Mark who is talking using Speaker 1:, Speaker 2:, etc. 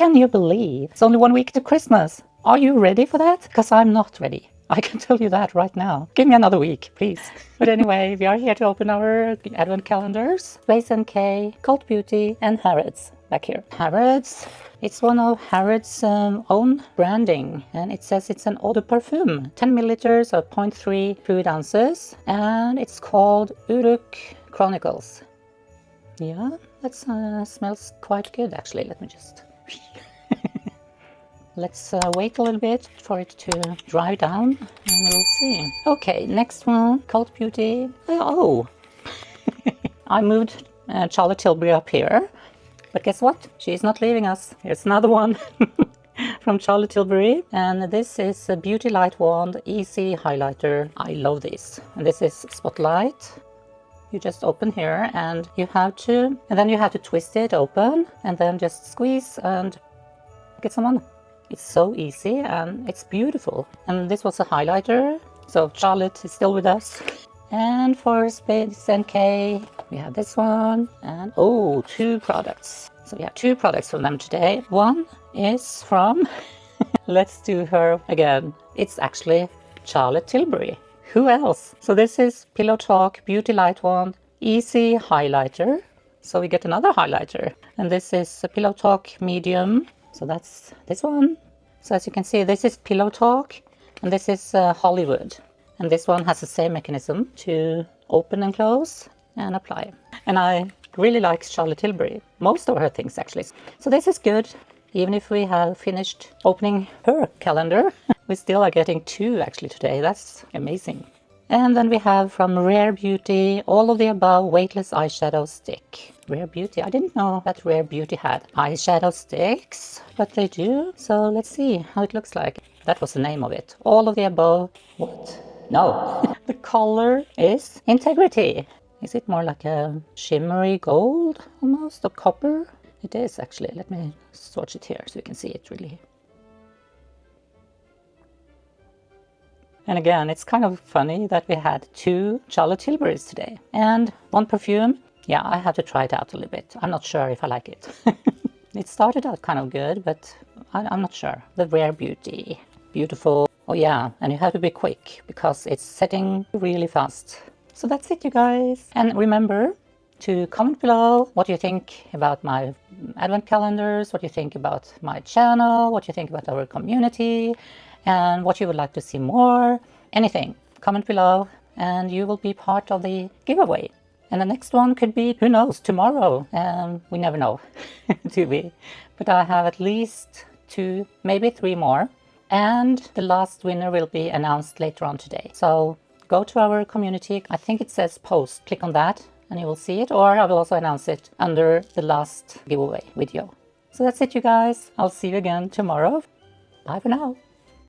Speaker 1: Can you believe it's only 1 week to Christmas? Are you ready for that? Because I'm not ready. I can tell you that right now. Give me another week, please. But anyway, we are here to open our advent calendars. SpaceNK, Cult Beauty, and Harrods back here. Harrods, it's one of Harrods' own branding. And it says it's an eau de parfum. 10 milliliters or 0.3 fluid ounces. And it's called Uruk Chronicles. Yeah, that smells quite good actually. Let me just... Let's wait a little bit for it to dry down and we'll see. Okay, next one, Cult Beauty. Oh, I moved Charlotte Tilbury up here, but guess what? She's not leaving us. Here's another one from Charlotte Tilbury, and this is a Beauty Light Wand Easy Highlighter. I love this. And this is Spotlight. You just open here and then you have to twist it open and then just squeeze and get some on. It's so easy and it's beautiful. And this was a highlighter. So Charlotte is still with us. And for SpaceNK, we have this one. And oh, 2 products. So we have 2 products from them today. One is from, let's do her again. It's actually Charlotte Tilbury. Who else? So this is Pillow Talk Beauty Light Wand Easy Highlighter. So we get another highlighter. And this is a Pillow Talk Medium. So that's this one. So as you can see, this is Pillow Talk and this is Hollywood. And this one has the same mechanism to open and close and apply. And I really like Charlotte Tilbury. Most of her things actually. So this is good. Even if we have finished opening her calendar, we still are getting 2 actually today. That's amazing. And then we have from Rare Beauty, All of the Above Weightless Eyeshadow Stick. Rare Beauty. I didn't know that Rare Beauty had eyeshadow sticks, but they do. So let's see how it looks like. That was the name of it. All of the Above. What? No. The color is Integrity. Is it more like a shimmery gold almost, or copper? It is actually. Let me swatch it here so you can see it really. And again, it's kind of funny that we had 2 Charlotte Tilburys today. And one perfume, yeah, I have to try it out a little bit. I'm not sure if I like it. It started out kind of good, but I'm not sure. The Rare Beauty, beautiful. Oh yeah, and you have to be quick because it's setting really fast. So that's it, you guys. And remember to comment below what you think about my advent calendars, what you think about my channel, what you think about our community, and what you would like to see more. Anything, comment below and you will be part of the giveaway. And the next one could be, who knows, tomorrow. We never know, do we? But I have at least 2, maybe 3 more. And the last winner will be announced later on today. So go to our community. I think it says post. Click on that and you will see it. Or I will also announce it under the last giveaway video. So that's it, you guys. I'll see you again tomorrow. Bye for now.